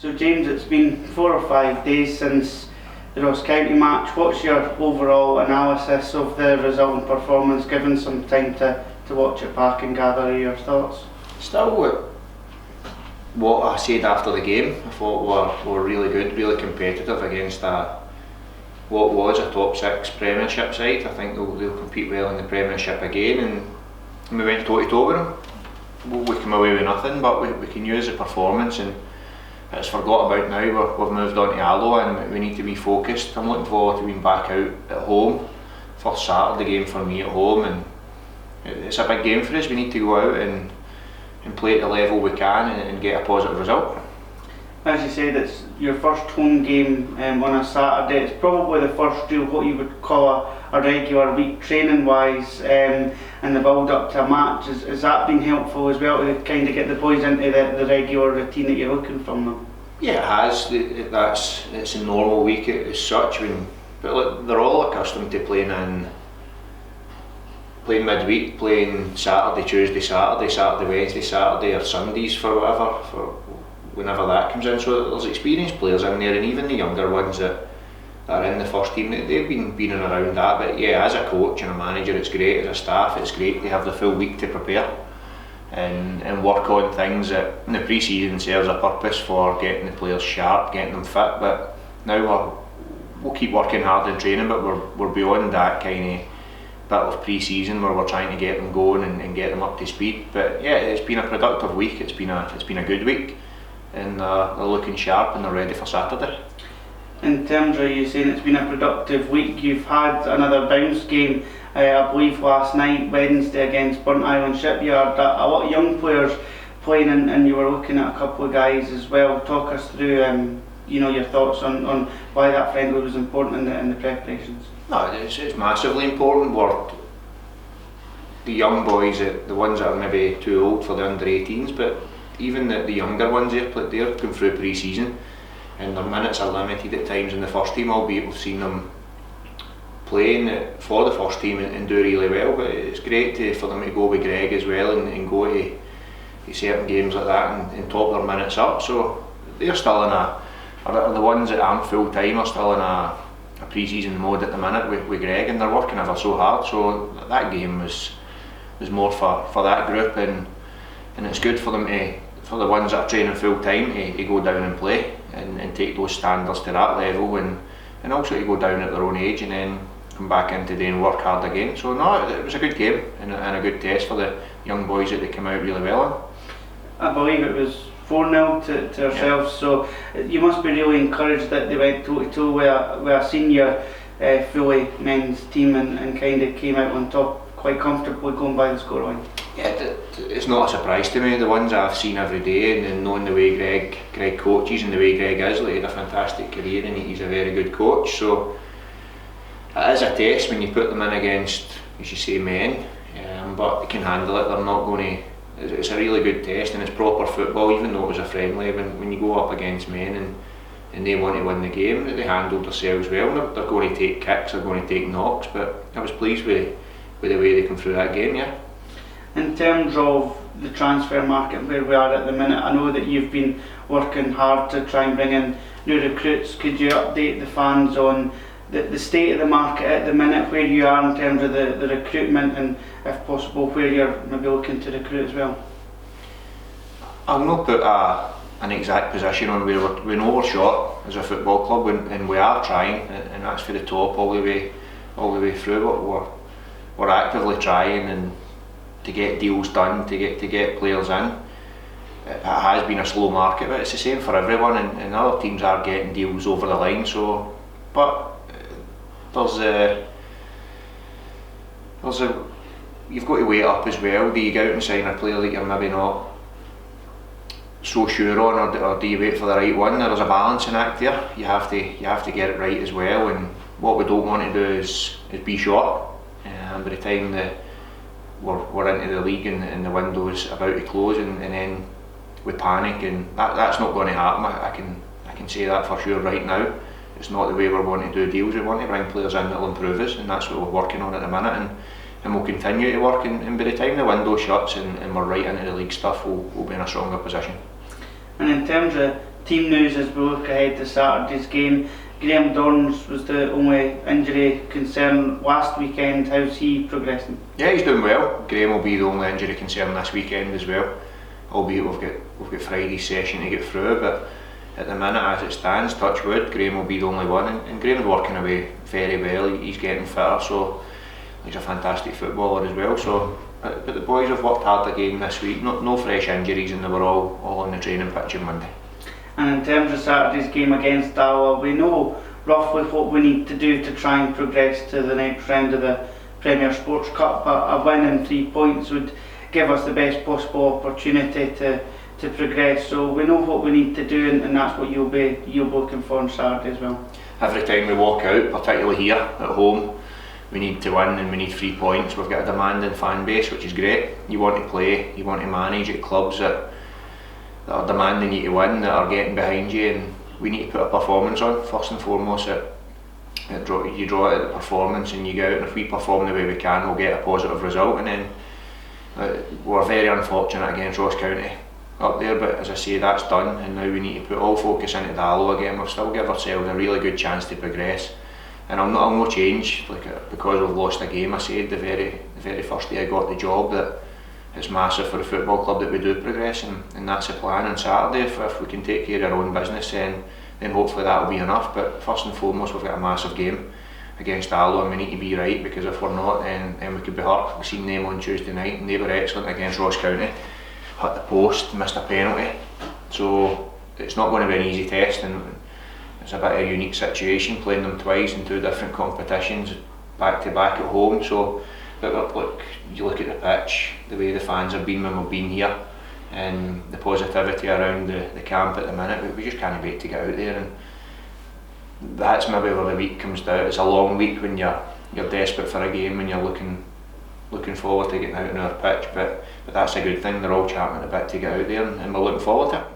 So James, it's been 4 or 5 days since the Ross County match. What's your overall analysis of the result and performance, given some time to watch it back and gather your thoughts? Still, what I said after the game, I thought were really good, really competitive against what was a top 6 Premiership side. I think they'll compete well in the Premiership again, and we went toe to toe with them. We came away with nothing, but we can use the performance, and it's forgot about now. We've moved on to Alloa and we need to be focused. I'm looking forward to being back out at home. First Saturday game for me at home, and it's a big game for us. We need to go out and play at the level we can and get a positive result. As you said, it's your first home game on a Saturday. It's probably the first real, what you would call a regular week training wise, and the build up to a match. Has that been helpful as well to kind of get the boys into the regular routine that you're looking from them? Yeah, it has. It's a normal week as such. But look, they're all accustomed to playing midweek, playing Saturday, Tuesday, Saturday, Wednesday, Saturday, or Sundays for whatever, for whenever that comes in. So there's experienced players in there, and even the younger ones that are in the first team, they've been and around that. But yeah, as a coach and a manager, it's great. As a staff, it's great to have the full week to prepare and work on things that in the pre-season serves a purpose for getting the players sharp, getting them fit. But now we'll keep working hard in training, but we're beyond that kind of bit of pre-season where we're trying to get them going and get them up to speed. But yeah, it's been a productive week. It's been a good week, and they're looking sharp and they're ready for Saturday. In terms of you saying it's been a productive week, you've had another bounce game, I believe last night, Wednesday, against Burnt Island Shipyard. A lot of young players playing, and you were looking at a couple of guys as well. Talk us through your thoughts on why that friendly was important in the preparations. No, it's massively important. The young boys, the ones that are maybe too old for the under-18s, but even the younger ones, they're going through pre-season, and their minutes are limited at times in the first team, albeit we've seen them playing for the first team and do really well. But it's great for them to go with Greg as well and go to certain games like that and top their minutes up. So they're still the ones that aren't full time are still in a pre-season mode at the minute with Greg, and they're working ever so hard. So that game was more for that group, and it's good for them for the ones that are training full time to go down and play and take those standards to that level, and also to go down at their own age and then come back in today and work hard again. So no, it was a good game and a good test for the young boys that they came out really well in. I believe it was 4-0 to ourselves, yeah. So you must be really encouraged that they went toe to toe with a senior fully men's team and kind of came out on top quite comfortably, going by the scoreline. Yeah, it's not a surprise to me. The ones I've seen every day, and knowing the way Greg coaches and the way Greg is, he had a fantastic career and he's a very good coach. So it is a test when you put them in against, as you say, men, but they can handle it. They're not going to. It's a really good test, and it's proper football, even though it was a friendly. When you go up against men and they want to win the game, they handled themselves well. They're going to take kicks, they're going to take knocks, but I was pleased with the way they come through that game, yeah. In terms of the transfer market where we are at the minute, I know that you've been working hard to try and bring in new recruits. Could you update the fans on the state of the market at the minute, where you are in terms of the recruitment, and if possible where you're maybe looking to recruit as well? I'll not put an exact position on where we know we're short as a football club, and we are trying, and that's for the top all the way through. But we're actively trying and to get deals done, to get players in. It has been a slow market, but it's the same for everyone, and other teams are getting deals over the line. So, but you've got to weigh it up as well. Do you go out and sign a player that you're maybe not so sure on, or do you wait for the right one? There's a balancing act there. You have to get it right as well, and what we don't want to do is be short. By the time we're into the league and the window is about to close, and then we panic, and that's not going to happen. I can say that for sure right now. It's not the way we're wanting to do deals. We want to bring players in that will improve us, and that's what we're working on at the minute, and we'll continue to work, and by the time the window shuts and we're right into the league stuff, we'll be in a stronger position. And in terms of team news as we look ahead to Saturday's game. Graham Dorns was the only injury concern last weekend. How's he progressing? Yeah, he's doing well. Graham will be the only injury concern this weekend as well. Albeit we've got Friday's session to get through, but at the minute as it stands, touch wood, Graham will be the only one, and Graham's working away very well. He's getting fitter, so he's a fantastic footballer as well. So, but the boys have worked hard again this week. No fresh injuries, and they were all on the training pitch on Monday. And in terms of Saturday's game against Alloa, we know roughly what we need to do to try and progress to the next round of the Premier Sports Cup. A win and 3 points would give us the best possible opportunity to progress. So we know what we need to do, and that's what you'll be looking for on Saturday as well. Every time we walk out, particularly here at home, we need to win and we need 3 points. We've got a demanding fan base, which is great. You want to play, you want to manage at clubs that are demanding you to win, that are getting behind you, and we need to put a performance on first and foremost. You draw it at the performance and you go out, and if we perform the way we can, we'll get a positive result. And then we're very unfortunate against Ross County up there, but as I say, that's done, and now we need to put all focus into the Alloa game. We've still give ourselves a really good chance to progress, and I'll no change because we've lost a game. I said the very first day I got the job that it's massive for the football club that we do progress, and that's the plan on Saturday. If we can take care of our own business, then hopefully that'll be enough. But first and foremost, we've got a massive game against Alloa, and we need to be right, because if we're not, then we could be hurt. We've seen them on Tuesday night, and they were excellent against Ross County. Hit the post, missed a penalty, so it's not going to be an easy test, and it's a bit of a unique situation playing them twice in 2 different competitions back to back at home. So but look, you look at the pitch, the way the fans have been when we've been here, and the positivity around the camp at the minute, we just can't wait to get out there, and that's maybe where the week comes down. It's a long week when you're desperate for a game, when you're looking forward to getting out on our pitch, but that's a good thing. They're all champing a bit to get out there, and we're looking forward to it.